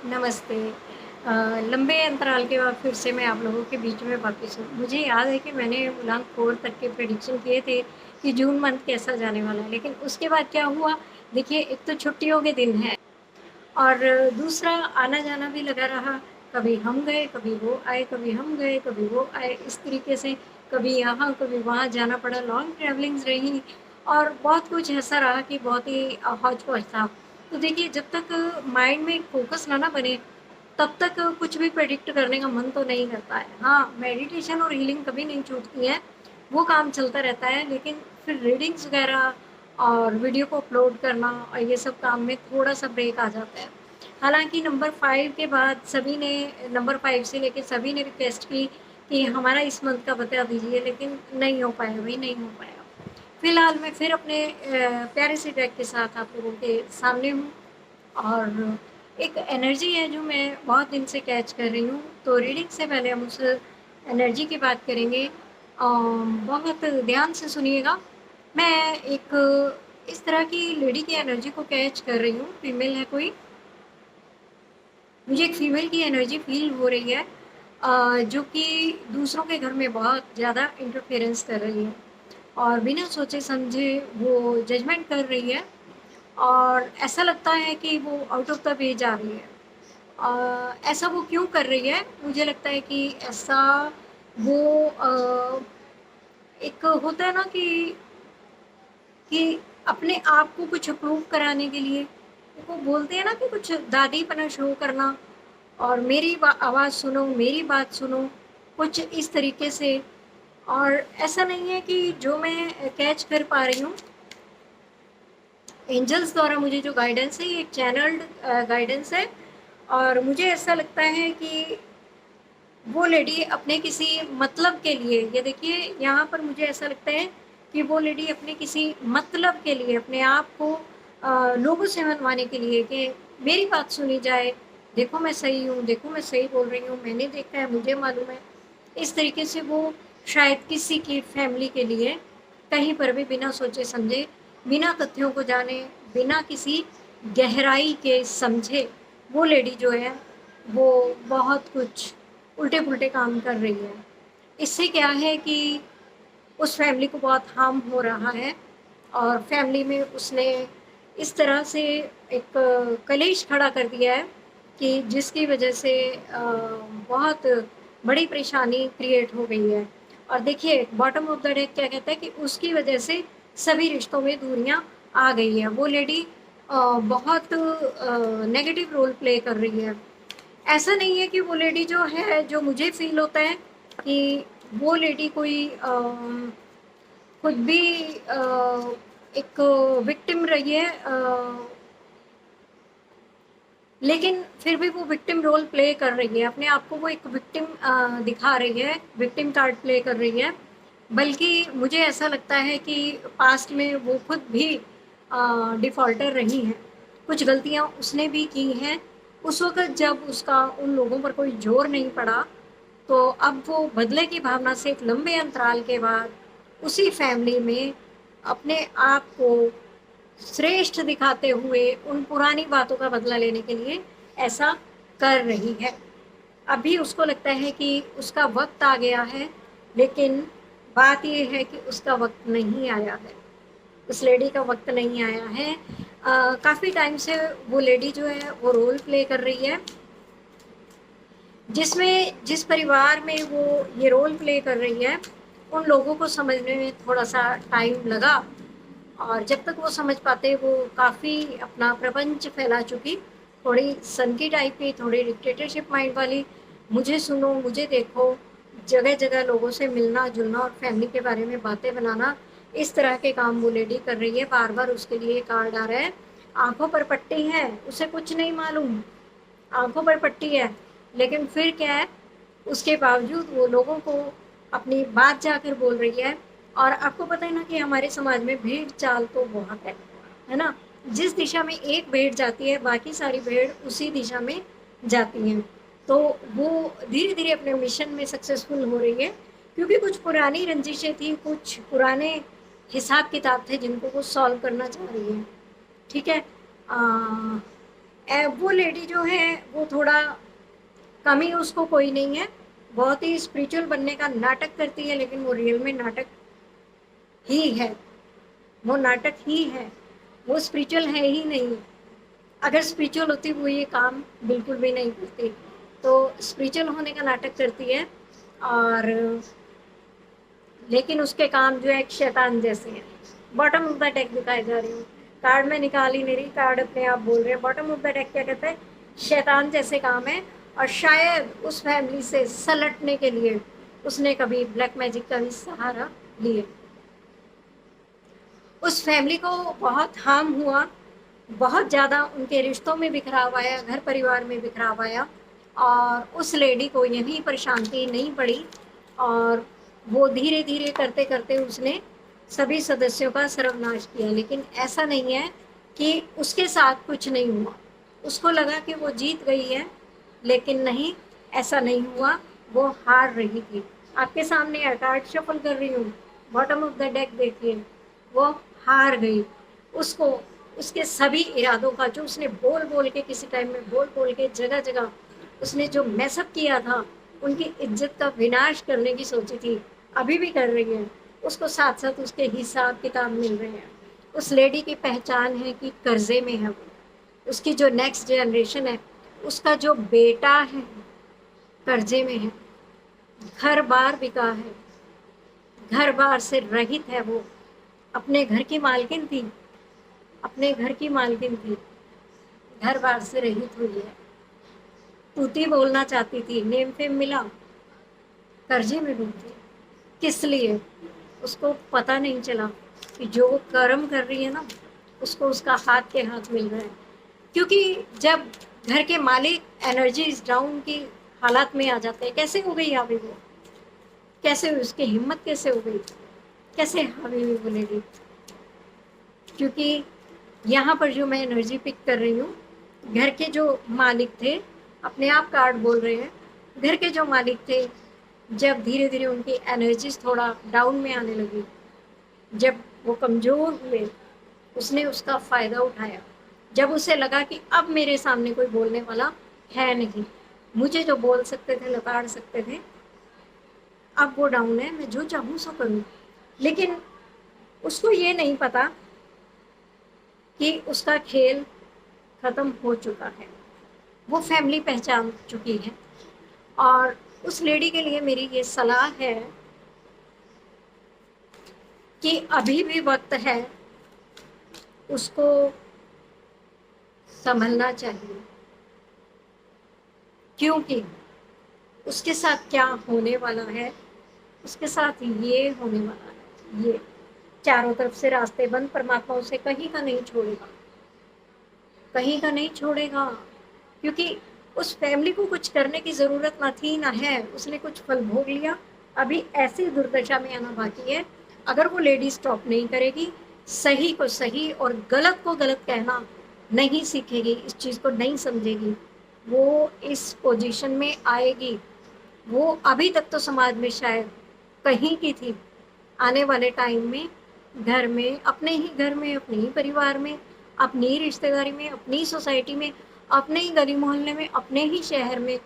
नमस्ते। लंबे अंतराल के बाद फिर से मैं आप लोगों के बीच में वापस हूँ। मुझे याद है कि मैंने मुलांक 4 तक के प्रेडिक्शन किए थे कि जून मंथ कैसा जाने वाला है, लेकिन उसके बाद क्या हुआ? देखिए, एक तो छुट्टियों के दिन हैं और दूसरा आना-जाना भी लगा रहा। कभी हम गए, कभी वो आए, कभी हम गए, कभी वो आए। इस तरीके से कभी यहाँ, कभी वहाँ जाना पड़ा। लॉन्ग ट्रैवलिंग्स रहीं और बहुत कुछ ऐसा रहा कि बहुत ही हौच-पौच था। तो देखिए, जब तक माइंड में एक फ़ोकस ना बने, तब तक कुछ भी प्रेडिक्ट करने का मन तो नहीं करता है। हाँ, मेडिटेशन और हीलिंग कभी नहीं छूटती हैं, वो काम चलता रहता है, लेकिन फिर रीडिंग्स वगैरह और वीडियो को अपलोड करना और ये सब काम में थोड़ा-सा ब्रेक आ जाता है। हालाँकि नंबर 5 के बाद सभी ने नंबर 5 से लेके सभी ने रिक्वेस्ट की कि हमारा इस मंथ का बता दीजिए, लेकिन नहीं हो पाया भई, नहीं हो पाया। फिलहाल मैं फिर अपने प्यारे से ट्रैक के साथ आप लोगों के सामने हूँ और एक एनर्जी है जो मैं बहुत दिन से कैच कर रही हूँ। तो रीडिंग से पहले हम उस एनर्जी की बात करेंगे। बहुत ध्यान से सुनिएगा। मैं एक इस तरह की लेडी की एनर्जी को कैच कर रही हूँ। फीमेल है कोई। मुझे एक फीमेल की एनर्जी फ़ील हो रही है जो कि दूसरों के घर में बहुत ज़्यादा इंटरफेरेंस कर रही है और बिना सोचे समझे वो जजमेंट कर रही है और ऐसा लगता है कि वो आउट ऑफ द वे जा रही है। ऐसा वो क्यों कर रही है? मुझे लगता है कि ऐसा वो एक होता है ना कि अपने आप को कुछ प्रूव कराने के लिए वो बोलते हैं ना कि कुछ दादीपना शो करना और मेरी आवाज़ सुनो, मेरी बात सुनो, कुछ इस तरीके से। और ऐसा नहीं है कि जो मैं कैच कर पा रही हूँ, एंजल्स द्वारा मुझे जो गाइडेंस है, ये एक चैनल्ड गाइडेंस है और मुझे ऐसा लगता है कि वो लेडी अपने किसी मतलब के लिए, ये देखिए यहाँ पर मुझे ऐसा लगता है कि वो लेडी अपने किसी मतलब के लिए अपने आप को लोगों से मनवाने के लिए कि मेरी बात सुनी जाए, देखो मैं सही हूँ, देखो मैं सही बोल रही हूँ, मैंने देखा है, मुझे मालूम है। इस तरीके से वो शायद किसी की फैमिली के लिए कहीं पर भी बिना सोचे समझे, बिना तथ्यों को जाने, बिना किसी गहराई के समझे वो लेडी जो है वो बहुत कुछ उल्टे-पुल्टे काम कर रही है। इससे क्या है कि उस फैमिली को बहुत हार्म हो रहा है और फैमिली में उसने इस तरह से एक कलेश खड़ा कर दिया है कि जिसकी वजह से बहुत बड़ी परेशानी क्रिएट हो गई है। और देखिए बॉटम ऑफ द डेक क्या कहता है कि उसकी वजह से सभी रिश्तों में दूरियां आ गई है। वो लेडी बहुत नेगेटिव रोल प्ले कर रही है। ऐसा नहीं है कि वो लेडी जो है, जो मुझे फील होता है कि वो लेडी कोई खुद भी एक विक्टिम रही है, लेकिन फिर भी वो विक्टिम रोल प्ले कर रही है। अपने आप को वो एक विक्टिम दिखा रही है, विक्टिम कार्ड प्ले कर रही है। बल्कि मुझे ऐसा लगता है कि पास्ट में वो खुद भी डिफ़ॉल्टर रही हैं। कुछ गलतियाँ उसने भी की हैं। उस वक़्त जब उसका उन लोगों पर कोई ज़ोर नहीं पड़ा, तो अब वो बदले की भावना से एक लंबे अंतराल के बाद उसी फैमिली में अपने आप को श्रेष्ठ दिखाते हुए उन पुरानी बातों का बदला लेने के लिए ऐसा कर रही है। अभी उसको लगता है कि उसका वक़्त आ गया है, लेकिन बात ये है कि उसका वक़्त नहीं आया है। उस लेडी का वक़्त नहीं आया है। काफ़ी टाइम से वो लेडी जो है वो रोल प्ले कर रही है, जिसमें जिस परिवार में वो ये रोल प्ले कर रही है, उन लोगों को समझने में थोड़ा-सा टाइम लगा और जब तक वो समझ पाते वो काफ़ी अपना प्रपंच फैला चुकी। थोड़ी सनकी टाइप की, थोड़ी डिक्टेटरशिप माइंड वाली, मुझे सुनो, मुझे देखो, जगह-जगह लोगों से मिलना-जुलना और फैमिली के बारे में बातें बनाना, इस तरह के काम वो लेडी कर रही है। बार-बार उसके लिए कार्ड आ रहा है। आँखों पर पट्टी है, उसे कुछ नहीं मालूम, आँखों पर पट्टी है, लेकिन फिर क्या है, उसके बावजूद वो लोगों को अपनी बात जाकर बोल रही है। और आपको पता है ना कि हमारे समाज में भेड़-चाल तो बहुत है ना? जिस दिशा में एक भेड़ जाती है, बाकी सारी भेड़ उसी दिशा में जाती हैं। तो वो धीरे-धीरे अपने मिशन में सक्सेसफुल हो रही है, क्योंकि कुछ पुरानी रंजिशें थी, कुछ पुराने हिसाब-किताब थे जिनको वो सॉल्व करना चाह रही है। ठीक है? वो लेडी जो है वो थोड़ा कम ही, उसको कोई नहीं है, बहुत ही स्पिरिचुअल बनने का नाटक करती है, लेकिन वो रियल में नाटक ही है, वो नाटक ही है, वो स्पिरिचुअल है ही नहीं। अगर स्पिरिचुअल होती वो ये काम बिल्कुल भी नहीं करती। तो स्पिरिचुअल होने का नाटक करती है, और लेकिन उसके काम जो है एक शैतान जैसे हैं। बॉटम ऑफ द डेक दिखाई जा रही हूँ, कार्ड में निकाल ही नहीं रही, कार्ड अपने आप बोल रहे हैं। बॉटम ऑफ द डेक क्या कहता है? शैतान जैसे काम है, और शायद उस फैमिली से सलटने के लिए उसने कभी ब्लैक मैजिक का भी सहारा लिए। उस फैमिली को बहुत हार्म हुआ, बहुत ज़्यादा उनके रिश्तों में बिखराव आया, घर परिवार में बिखराव आया, और उस लेडी को यहीं पर शांति नहीं पड़ी, और वो धीरे धीरे करते करते उसने सभी सदस्यों का सर्वनाश किया। लेकिन ऐसा नहीं है कि उसके साथ कुछ नहीं हुआ, उसको लगा कि वो जीत गई है, लेकिन नहीं, ऐसा नहीं हुआ, वो हार रही थी। आपके सामने कार्ड शफल कर रही हूँ, बॉटम ऑफ द डेक देखिए, वो हार गई। उसको उसके सभी इरादों का, जो उसने बोल बोल के, किसी टाइम में बोल बोल के जगह जगह उसने जो मैसअप किया था, उनकी इज्जत का विनाश करने की सोची थी, अभी भी कर रही है। उसको साथ साथ उसके हिसाब किताब मिल रहे हैं। उस लेडी की पहचान है कि कर्जे में है वो, उसकी जो नेक्स्ट जनरेशन है, उसका जो बेटा है कर्जे में है, घर बार बिका है, घर बार से रहित है वो। अपने घर की मालकिन थी, अपने घर की मालकिन थी, घर बार से रहित हुई है। तूती बोलना चाहती थी, नेम फेम मिला, कर्जे में डूब गई। किस लिए? उसको पता नहीं चला कि जो वो कर्म कर रही है ना, उसको उसका हाथ के हाथ मिल रहा है। क्योंकि जब घर के मालिक एनर्जी डाउन की हालात में आ जाते हैं, कैसे हो गई हावी वो, कैसे हुई, उसकी हिम्मत कैसे हो गई, कैसे हावी हुई बोलेगी? क्योंकि यहाँ पर जो मैं एनर्जी पिक कर रही हूँ, घर के जो मालिक थे, अपने आप कार्ड बोल रहे हैं, घर के जो मालिक थे, जब धीरे धीरे उनकी एनर्जीज थोड़ा डाउन में आने लगी, जब वो कमज़ोर हुए, उसने उसका फ़ायदा उठाया। जब उसे लगा कि अब मेरे सामने कोई बोलने वाला है नहीं, मुझे जो बोल सकते थे, लताड़ सकते थे, अब वो डाउन है, मैं जो चाहूँ सो करूँ। लेकिन उसको ये नहीं पता कि उसका खेल ख़त्म हो चुका है, वो फैमिली पहचान चुकी है। और उस लेडी के लिए मेरी ये सलाह है कि अभी भी वक्त है, उसको संभलना चाहिए। क्योंकि उसके साथ क्या होने वाला है, उसके साथ ये होने वाला है, ये चारों तरफ से रास्ते बंद, परमात्मा उसे कहीं का नहीं छोड़ेगा, कहीं का नहीं छोड़ेगा। क्योंकि उस फैमिली को कुछ करने की ज़रूरत ना थी ना है, उसने कुछ फल भोग लिया, अभी ऐसी दुर्दशा में आना बाकी है। अगर वो लेडी स्टॉप नहीं करेगी, सही को सही और गलत को गलत कहना नहीं सीखेगी, इस चीज़ को नहीं समझेगी, वो इस पोजीशन में आएगी। वो अभी तक तो समाज में शायद कहीं की थी, आने वाले टाइम में घर में, अपने ही घर में, अपने ही परिवार में, अपनी ही रिश्तेदारी में, अपनी सोसाइटी में, अपने ही गली मोहल्ले में, अपने ही शहर में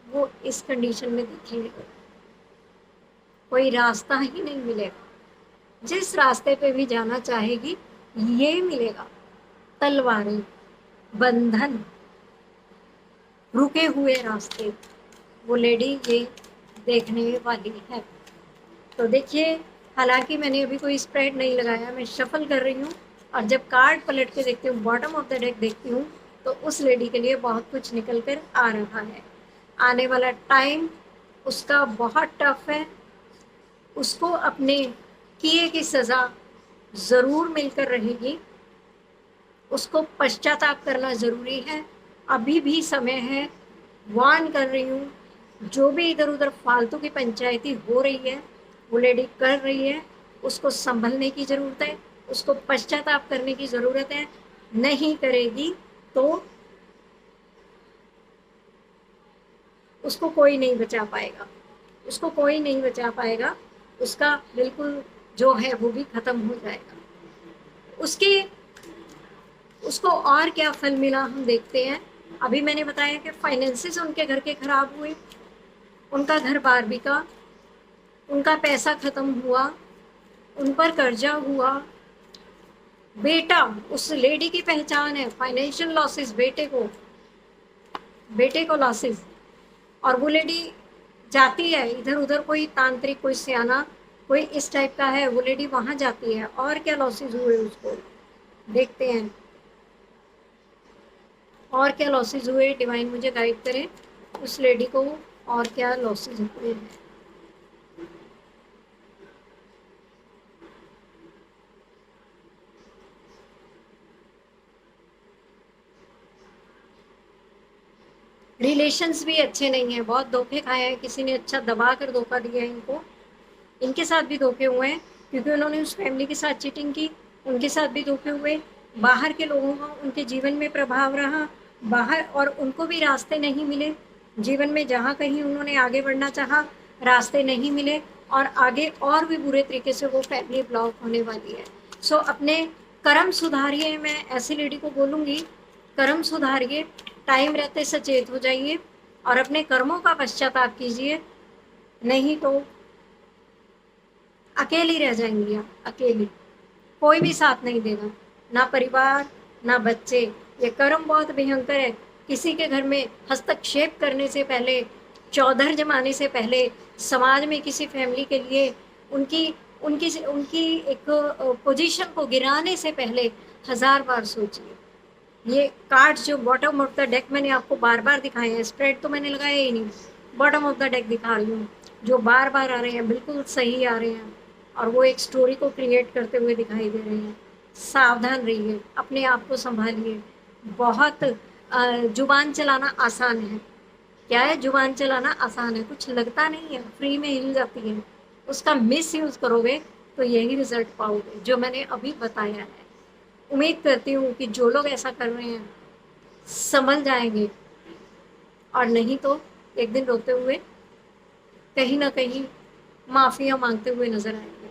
वो इस कंडीशन में दिखेंगे। कोई रास्ता ही नहीं मिलेगा। जिस रास्ते पे भी जाना चाहेगी, ये मिलेगा, तलवारें, बंधन, रुके हुए रास्ते। वो लेडी ये देखने वाली है। तो देखिए, हालांकि मैंने अभी कोई स्प्रेड नहीं लगाया, मैं शफल कर रही हूँ, और जब कार्ड पलट के देखती हूँ, बॉटम ऑफ द डेक देखती हूँ, तो उस लेडी के लिए बहुत कुछ निकल कर आ रहा है। आने वाला टाइम उसका बहुत टफ है, उसको अपने किए की सज़ा ज़रूर मिलकर रहेगी, उसको पश्चाताप करना ज़रूरी है, अभी भी समय है। वार्न कर रही हूँ, जो भी इधर उधर फालतू की पंचायती हो रही है, वो लेडी कर रही है, उसको संभलने की ज़रूरत है, उसको पश्चाताप करने की ज़रूरत है। नहीं करेगी तो उसको कोई नहीं बचा पाएगा, उसको कोई नहीं बचा पाएगा, उसका बिल्कुल जो है वो भी ख़त्म हो जाएगा। उसके उसको और क्या फल मिला हम देखते हैं। अभी मैंने बताया कि फाइनेंसेस उनके घर के खराब हुए, उनका घर बार बिका, उनका पैसा खत्म हुआ, उन पर कर्जा हुआ। बेटा, उस लेडी की पहचान है फाइनेंशियल लॉसेस, बेटे को लॉसेस। और वो लेडी जाती है इधर उधर, कोई तांत्रिक, कोई सियाना, कोई इस टाइप का है, वो लेडी वहां जाती है, और क्या लॉसेस हुए उसको देखते हैं। और क्या लॉसेस हुए, डिवाइन मुझे गाइड करें उस लेडी को, और क्या लॉसेस हुए। रिलेशंस भी अच्छे नहीं है, बहुत धोखे खाए हैं, किसी ने अच्छा दबा कर धोखा दिया है इनको। इनके साथ भी धोखे हुए हैं, क्योंकि उन्होंने उस फैमिली के साथ चीटिंग की, उनके साथ भी धोखे हुए। बाहर के लोगों का उनके जीवन में प्रभाव रहा बाहर, और उनको भी रास्ते नहीं मिले जीवन में। जहाँ कहीं उन्होंने आगे बढ़ना चाहा, रास्ते नहीं मिले, और आगे और भी बुरे तरीके से वो फैमिली ब्लॉक होने वाली है। सो अपने कर्म सुधारिए, मैं ऐसी लेडी को बोलूँगी, कर्म सुधारिए, टाइम रहते सचेत हो जाइए, और अपने कर्मों का पश्चाताप कीजिए, नहीं तो अकेली रह जाएंगी आप, अकेली, कोई भी साथ नहीं देगा, ना परिवार, ना बच्चे। ये कर्म बहुत भयंकर है। किसी के घर में हस्तक्षेप करने से पहले, चौधर जमाने से पहले, समाज में किसी फैमिली के लिए उनकी उनकी उनकी एक पोजीशन को गिराने से पहले 1000 बार सोचिए। ये कार्ड्स जो बॉटम ऑफ द डेक मैंने आपको बार बार दिखाए हैं, स्प्रेड तो मैंने लगाया ही नहीं, बॉटम ऑफ द डेक दिखा रही हूँ, जो बार बार आ रहे हैं, बिल्कुल सही आ रहे हैं, और वो एक स्टोरी को क्रिएट करते हुए दिखाई दे रहे हैं। सावधान रहिए, अपने आप को संभालिए। बहुत जुबान चलाना आसान है। क्या है, जुबान चलाना आसान है, कुछ लगता नहीं है, फ्री में हिल जाती है। उसका मिस यूज़ करोगे तो यही रिजल्ट पाओगे जो मैंने अभी बताया है। उम्मीद करती हूँ कि जो लोग ऐसा कर रहे हैं संभल जाएंगे, और नहीं तो एक दिन रोते हुए कहीं ना कहीं माफिया मांगते हुए नजर आएंगे।